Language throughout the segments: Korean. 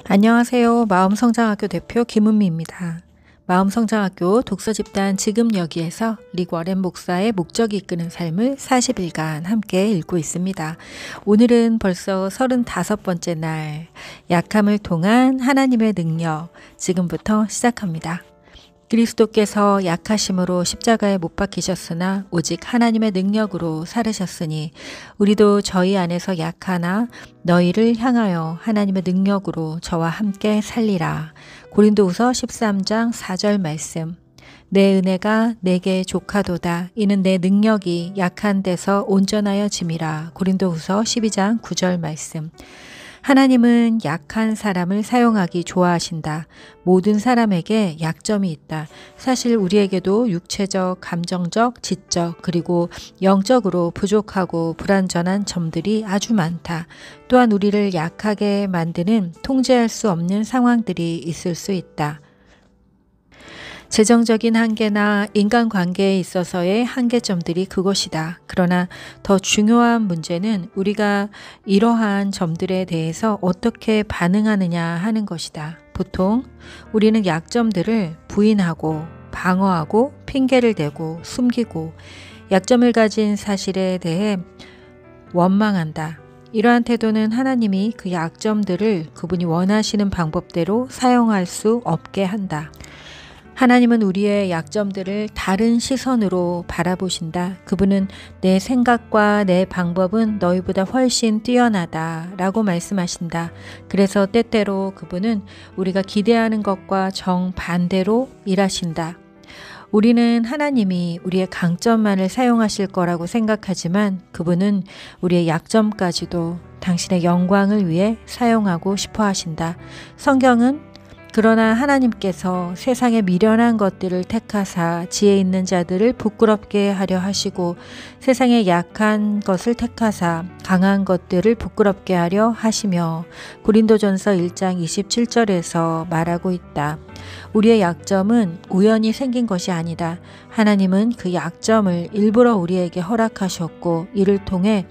안녕하세요. 마음성장학교 대표 김은미입니다. 마음성장학교 독서집단 지금 여기에서 릭 워렌 목사의 목적이 이끄는 삶을 40일간 함께 읽고 있습니다. 오늘은 벌써 35번째 날, 약함을 통한 하나님의 능력, 지금부터 시작합니다. 그리스도께서 약하심으로 십자가에 못 박히셨으나 오직 하나님의 능력으로 살으셨으니 우리도 저희 안에서 약하나 너희를 향하여 하나님의 능력으로 저와 함께 살리라. 고린도후서 13장 4절 말씀. 내 은혜가 내게 족하도다. 이는 내 능력이 약한 데서 온전하여 짐이라. 고린도후서 12장 9절 말씀. 하나님은 약한 사람을 사용하기 좋아하신다. 모든 사람에게 약점이 있다. 사실 우리에게도 육체적, 감정적, 지적, 그리고 영적으로 부족하고 불완전한 점들이 아주 많다. 또한 우리를 약하게 만드는 통제할 수 없는 상황들이 있을 수 있다. 재정적인 한계나 인간관계에 있어서의 한계점들이 그것이다. 그러나 더 중요한 문제는 우리가 이러한 점들에 대해서 어떻게 반응하느냐 하는 것이다. 보통 우리는 약점들을 부인하고 방어하고 핑계를 대고 숨기고 약점을 가진 사실에 대해 원망한다. 이러한 태도는 하나님이 그 약점들을 그분이 원하시는 방법대로 사용할 수 없게 한다. 하나님은 우리의 약점들을 다른 시선으로 바라보신다. 그분은 내 생각과 내 방법은 너희보다 훨씬 뛰어나다 라고 말씀하신다. 그래서 때때로 그분은 우리가 기대하는 것과 정반대로 일하신다. 우리는 하나님이 우리의 강점만을 사용하실 거라고 생각하지만 그분은 우리의 약점까지도 당신의 영광을 위해 사용하고 싶어 하신다. 성경은 그러나 하나님께서 세상의 미련한 것들을 택하사 지혜 있는 자들을 부끄럽게 하려 하시고 세상의 약한 것을 택하사 강한 것들을 부끄럽게 하려 하시며 고린도전서 1장 27절에서 말하고 있다. 우리의 약점은 우연히 생긴 것이 아니다. 하나님은 그 약점을 일부러 우리에게 허락하셨고 이를 통해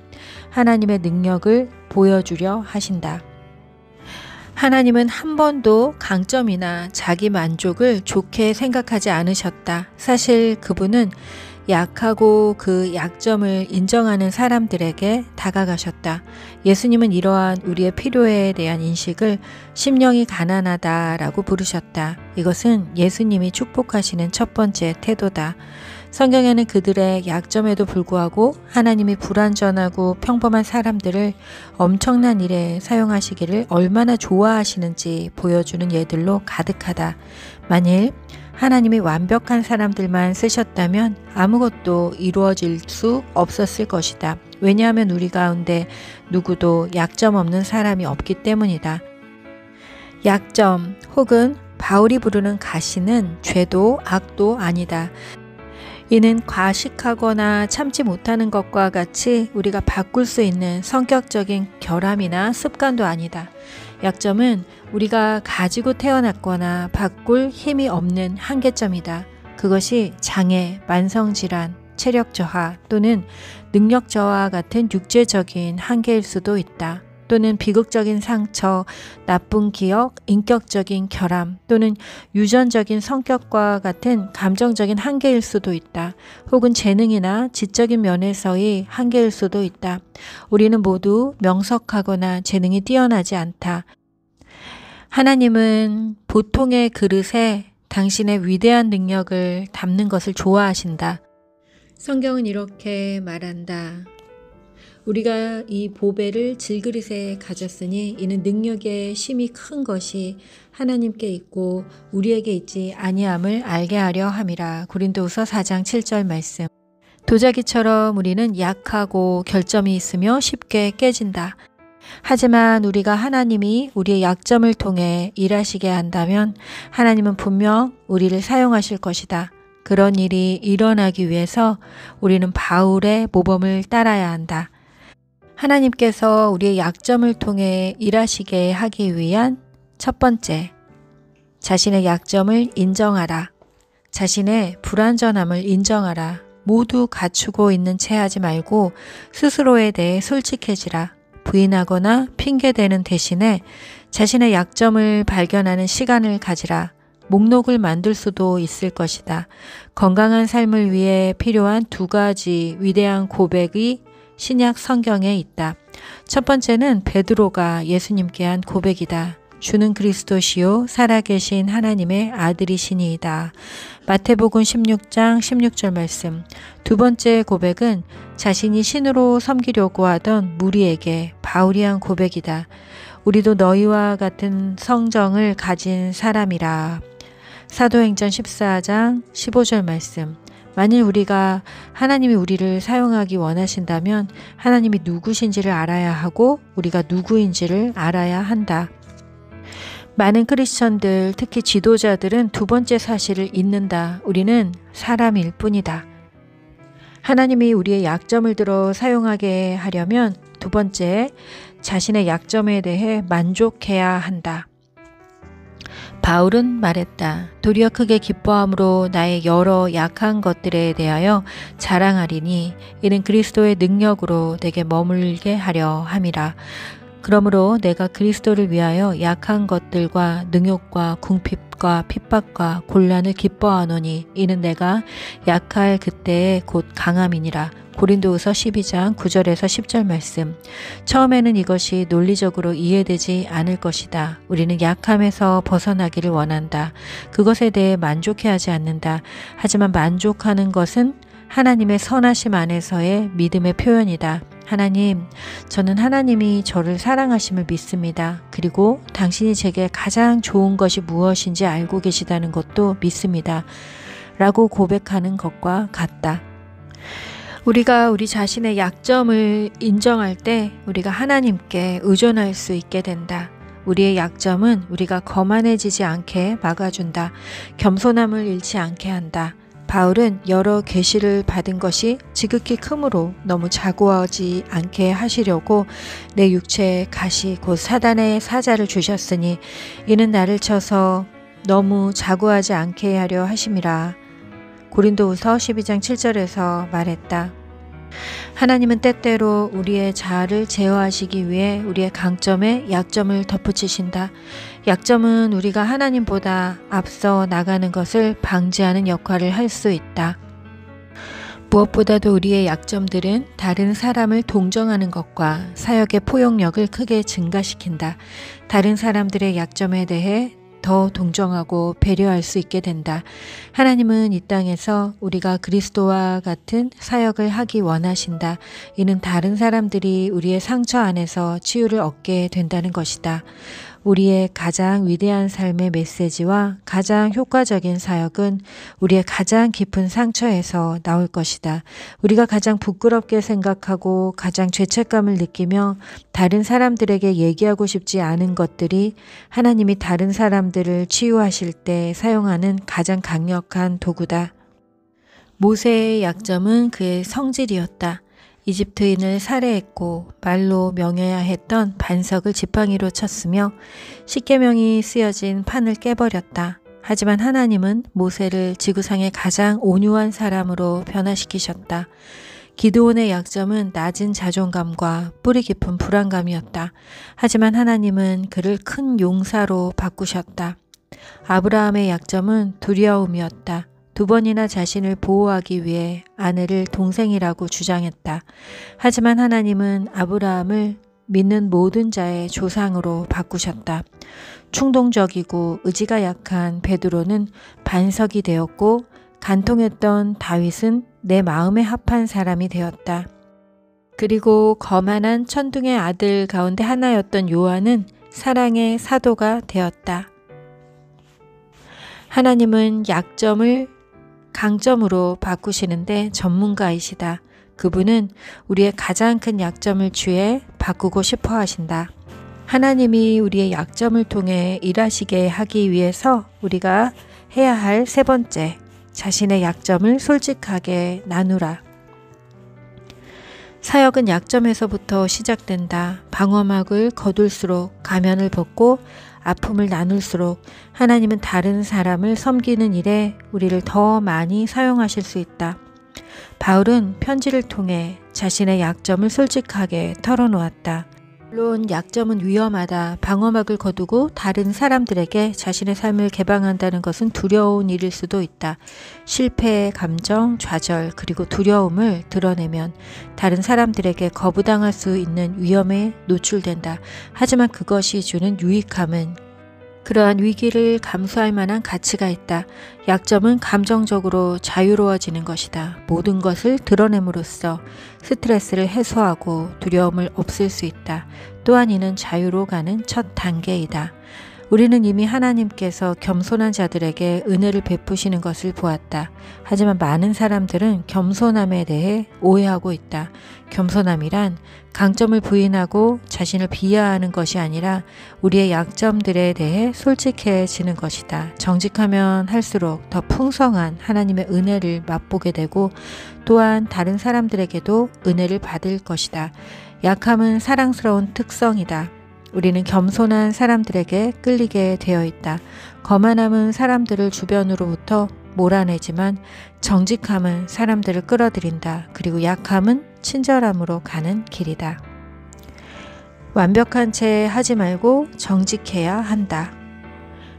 하나님의 능력을 보여주려 하신다. 하나님은 한 번도 강점이나 자기 만족을 좋게 생각하지 않으셨다. 사실 그분은 약하고 그 약점을 인정하는 사람들에게 다가가셨다. 예수님은 이러한 우리의 필요에 대한 인식을 심령이 가난하다라고 부르셨다. 이것은 예수님이 축복하시는 첫 번째 태도다. 성경에는 그들의 약점에도 불구하고 하나님이 불완전하고 평범한 사람들을 엄청난 일에 사용하시기를 얼마나 좋아하시는지 보여주는 예들로 가득하다. 만일 하나님이 완벽한 사람들만 쓰셨다면 아무것도 이루어질 수 없었을 것이다. 왜냐하면 우리 가운데 누구도 약점 없는 사람이 없기 때문이다. 약점 혹은 바울이 부르는 가시는 죄도 악도 아니다. 이는 과식하거나 참지 못하는 것과 같이 우리가 바꿀 수 있는 성격적인 결함이나 습관도 아니다. 약점은 우리가 가지고 태어났거나 바꿀 힘이 없는 한계점이다. 그것이 장애, 만성질환, 체력 저하 또는 능력 저하 같은 육체적인 한계일 수도 있다. 또는 비극적인 상처, 나쁜 기억, 인격적인 결함 또는 유전적인 성격과 같은 감정적인 한계일 수도 있다. 혹은 재능이나 지적인 면에서의 한계일 수도 있다. 우리는 모두 명석하거나 재능이 뛰어나지 않다. 하나님은 보통의 그릇에 당신의 위대한 능력을 담는 것을 좋아하신다. 성경은 이렇게 말한다. 우리가 이 보배를 질그릇에 가졌으니 이는 능력의 심이 큰 것이 하나님께 있고 우리에게 있지 아니함을 알게 하려 함이라. 고린도후서 4장 7절 말씀. 도자기처럼 우리는 약하고 결점이 있으며 쉽게 깨진다. 하지만 우리가 하나님이 우리의 약점을 통해 일하시게 한다면 하나님은 분명 우리를 사용하실 것이다. 그런 일이 일어나기 위해서 우리는 바울의 모범을 따라야 한다. 하나님께서 우리의 약점을 통해 일하시게 하기 위한 첫 번째, 자신의 약점을 인정하라. 자신의 불완전함을 인정하라. 모두 갖추고 있는 채 하지 말고 스스로에 대해 솔직해지라. 부인하거나 핑계대는 대신에 자신의 약점을 발견하는 시간을 가지라. 목록을 만들 수도 있을 것이다. 건강한 삶을 위해 필요한 두 가지 위대한 고백이 신약 성경에 있다. 첫 번째는 베드로가 예수님께 한 고백이다. 주는 그리스도시요 살아계신 하나님의 아들이시니이다. 마태복음 16장 16절 말씀. 두 번째 고백은 자신이 신으로 섬기려고 하던 무리에게 바울이 한 고백이다. 우리도 너희와 같은 성정을 가진 사람이라. 사도행전 14장 15절 말씀. 만일 우리가 하나님이 우리를 사용하기 원하신다면 하나님이 누구신지를 알아야 하고 우리가 누구인지를 알아야 한다. 많은 크리스천들, 특히 지도자들은 두 번째 사실을 잊는다. 우리는 사람일 뿐이다. 하나님이 우리의 약점을 들어 사용하게 하려면 두 번째, 자신의 약점에 대해 만족해야 한다. 바울은 말했다. 도리어 크게 기뻐함으로 나의 여러 약한 것들에 대하여 자랑하리니 이는 그리스도의 능력으로 내게 머물게 하려 함이라. 그러므로 내가 그리스도를 위하여 약한 것들과 능욕과 궁핍과 핍박과 곤란을 기뻐하노니 이는 내가 약할 그때에 곧 강함이니라. 고린도후서 12장 9절에서 10절 말씀. 처음에는 이것이 논리적으로 이해되지 않을 것이다. 우리는 약함에서 벗어나기를 원한다. 그것에 대해 만족해하지 않는다. 하지만 만족하는 것은 하나님의 선하심 안에서의 믿음의 표현이다. 하나님, 저는 하나님이 저를 사랑하심을 믿습니다. 그리고 당신이 제게 가장 좋은 것이 무엇인지 알고 계시다는 것도 믿습니다. 라고 고백하는 것과 같다. 우리가 우리 자신의 약점을 인정할 때 우리가 하나님께 의존할 수 있게 된다. 우리의 약점은 우리가 거만해지지 않게 막아준다. 겸손함을 잃지 않게 한다. 바울은 여러 계시를 받은 것이 지극히 크므로 너무 자고하지 않게 하시려고 내 육체에 가시 곧 사단의 사자를 주셨으니 이는 나를 쳐서 너무 자고하지 않게 하려 하심이라. 고린도후서 12장 7절에서 말했다. 하나님은 때때로 우리의 자아를 제어하시기 위해 우리의 강점에 약점을 덧붙이신다. 약점은 우리가 하나님보다 앞서 나가는 것을 방지하는 역할을 할 수 있다. 무엇보다도 우리의 약점들은 다른 사람을 동정하는 것과 사역의 포용력을 크게 증가시킨다. 다른 사람들의 약점에 대해 더 동정하고 배려할 수 있게 된다. 하나님은 이 땅에서 우리가 그리스도와 같은 사역을 하기 원하신다. 이는 다른 사람들이 우리의 상처 안에서 치유를 얻게 된다는 것이다. 우리의 가장 위대한 삶의 메시지와 가장 효과적인 사역은 우리의 가장 깊은 상처에서 나올 것이다. 우리가 가장 부끄럽게 생각하고 가장 죄책감을 느끼며 다른 사람들에게 얘기하고 싶지 않은 것들이 하나님이 다른 사람들을 치유하실 때 사용하는 가장 강력한 도구다. 모세의 약점은 그의 성질이었다. 이집트인을 살해했고 말로 명해야 했던 반석을 지팡이로 쳤으며 십계명이 쓰여진 판을 깨버렸다. 하지만 하나님은 모세를 지구상의 가장 온유한 사람으로 변화시키셨다. 기드온의 약점은 낮은 자존감과 뿌리 깊은 불안감이었다. 하지만 하나님은 그를 큰 용사로 바꾸셨다. 아브라함의 약점은 두려움이었다. 2번이나 자신을 보호하기 위해 아내를 동생이라고 주장했다. 하지만 하나님은 아브라함을 믿는 모든 자의 조상으로 바꾸셨다. 충동적이고 의지가 약한 베드로는 반석이 되었고 간통했던 다윗은 내 마음에 합한 사람이 되었다. 그리고 거만한 천둥의 아들 가운데 하나였던 요한은 사랑의 사도가 되었다. 하나님은 약점을 강점으로 바꾸시는데 전문가이시다. 그분은 우리의 가장 큰 약점을 취해 바꾸고 싶어 하신다. 하나님이 우리의 약점을 통해 일하시게 하기 위해서 우리가 해야 할 세 번째, 자신의 약점을 솔직하게 나누라. 사역은 약점에서부터 시작된다. 방어막을 거둘수록 가면을 벗고 아픔을 나눌수록 하나님은 다른 사람을 섬기는 일에 우리를 더 많이 사용하실 수 있다. 바울은 편지를 통해 자신의 약점을 솔직하게 털어놓았다. 물론 약점은 위험하다. 방어막을 거두고 다른 사람들에게 자신의 삶을 개방한다는 것은 두려운 일일 수도 있다. 실패의 감정, 좌절, 그리고 두려움을 드러내면 다른 사람들에게 거부당할 수 있는 위험에 노출된다. 하지만 그것이 주는 유익함은 그러한 위기를 감수할 만한 가치가 있다. 약점은 감정적으로 자유로워지는 것이다. 모든 것을 드러냄으로써 스트레스를 해소하고 두려움을 없앨 수 있다. 또한 이는 자유로 가는 첫 단계이다. 우리는 이미 하나님께서 겸손한 자들에게 은혜를 베푸시는 것을 보았다. 하지만 많은 사람들은 겸손함에 대해 오해하고 있다. 겸손함이란 강점을 부인하고 자신을 비하하는 것이 아니라 우리의 약점들에 대해 솔직해지는 것이다. 정직하면 할수록 더 풍성한 하나님의 은혜를 맛보게 되고 또한 다른 사람들에게도 은혜를 받을 것이다. 약함은 사랑스러운 특성이다. 우리는 겸손한 사람들에게 끌리게 되어 있다. 거만함은 사람들을 주변으로부터 몰아내지만 정직함은 사람들을 끌어들인다. 그리고 약함은 친절함으로 가는 길이다. 완벽한 채 하지 말고 정직해야 한다.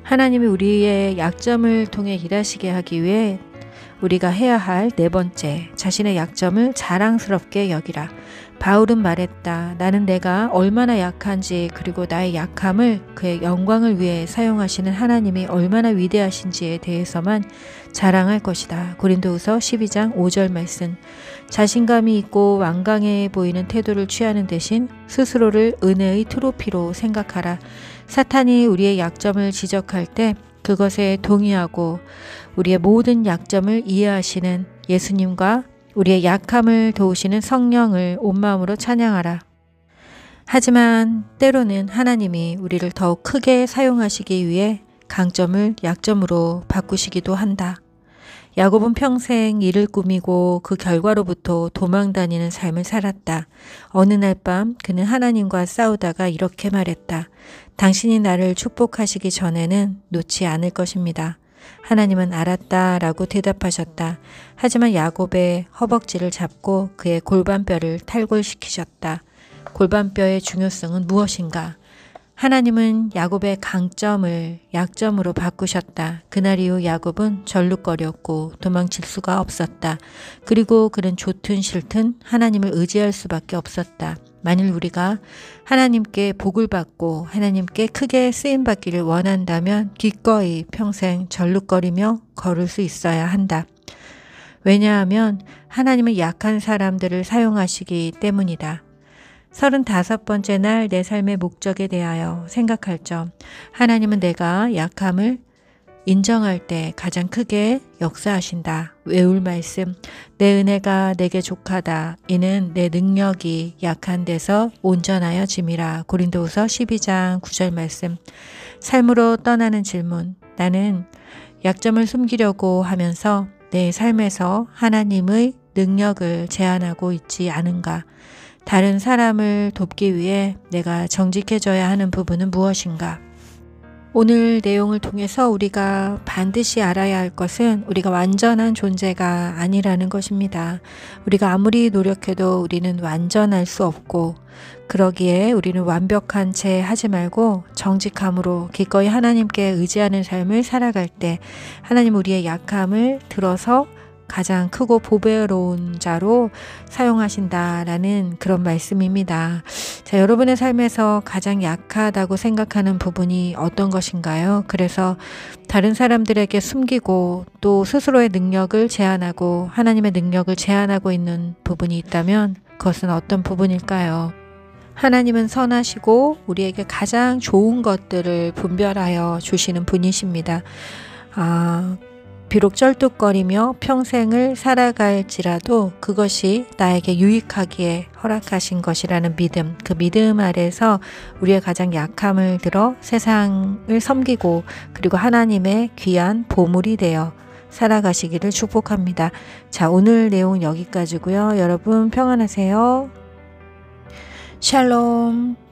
하나님이 우리의 약점을 통해 일하시게 하기 위해 우리가 해야 할 네 번째, 자신의 약점을 자랑스럽게 여기라. 바울은 말했다. 나는 내가 얼마나 약한지 그리고 나의 약함을 그의 영광을 위해 사용하시는 하나님이 얼마나 위대하신지에 대해서만 자랑할 것이다. 고린도후서 12장 5절 말씀. 자신감이 있고 완강해 보이는 태도를 취하는 대신 스스로를 은혜의 트로피로 생각하라. 사탄이 우리의 약점을 지적할 때 그것에 동의하고 우리의 모든 약점을 이해하시는 예수님과 우리의 약함을 도우시는 성령을 온 마음으로 찬양하라. 하지만 때로는 하나님이 우리를 더욱 크게 사용하시기 위해 강점을 약점으로 바꾸시기도 한다. 야곱은 평생 일을 꾸미고 그 결과로부터 도망다니는 삶을 살았다. 어느 날 밤 그는 하나님과 싸우다가 이렇게 말했다. 당신이 나를 축복하시기 전에는 놓지 않을 것입니다. 하나님은 알았다 라고 대답하셨다. 하지만 야곱의 허벅지를 잡고 그의 골반뼈를 탈골시키셨다. 골반뼈의 중요성은 무엇인가? 하나님은 야곱의 강점을 약점으로 바꾸셨다. 그날 이후 야곱은 절룩거렸고 도망칠 수가 없었다. 그리고 그는 좋든 싫든 하나님을 의지할 수밖에 없었다. 만일 우리가 하나님께 복을 받고 하나님께 크게 쓰임받기를 원한다면 기꺼이 평생 절룩거리며 걸을 수 있어야 한다. 왜냐하면 하나님은 약한 사람들을 사용하시기 때문이다. 35번째 날 내 삶의 목적에 대하여 생각할 점. 하나님은 내가 약함을 인정할 때 가장 크게 역사하신다. 외울 말씀. 내 은혜가 내게 족하다. 이는 내 능력이 약한 데서 온전하여 짐이라. 고린도후서 12장 9절 말씀. 삶으로 떠나는 질문. 나는 약점을 숨기려고 하면서 내 삶에서 하나님의 능력을 제한하고 있지 않은가? 다른 사람을 돕기 위해 내가 정직해져야 하는 부분은 무엇인가? 오늘 내용을 통해서 우리가 반드시 알아야 할 것은 우리가 완전한 존재가 아니라는 것입니다. 우리가 아무리 노력해도 우리는 완전할 수 없고 그러기에 우리는 완벽한 채 하지 말고 정직함으로 기꺼이 하나님께 의지하는 삶을 살아갈 때 하나님 우리의 약함을 들어서 가장 크고 보배로운 자로 사용하신다라는 그런 말씀입니다. 자, 여러분의 삶에서 가장 약하다고 생각하는 부분이 어떤 것인가요? 그래서 다른 사람들에게 숨기고 또 스스로의 능력을 제한하고 하나님의 능력을 제한하고 있는 부분이 있다면 그것은 어떤 부분일까요? 하나님은 선하시고 우리에게 가장 좋은 것들을 분별하여 주시는 분이십니다. 비록 쩔뚝거리며 평생을 살아갈지라도 그것이 나에게 유익하기에 허락하신 것이라는 믿음, 그 믿음 아래서 우리의 가장 약함을 들어 세상을 섬기고 그리고 하나님의 귀한 보물이 되어 살아가시기를 축복합니다. 자, 오늘 내용 여기까지고요. 여러분 평안하세요. 샬롬.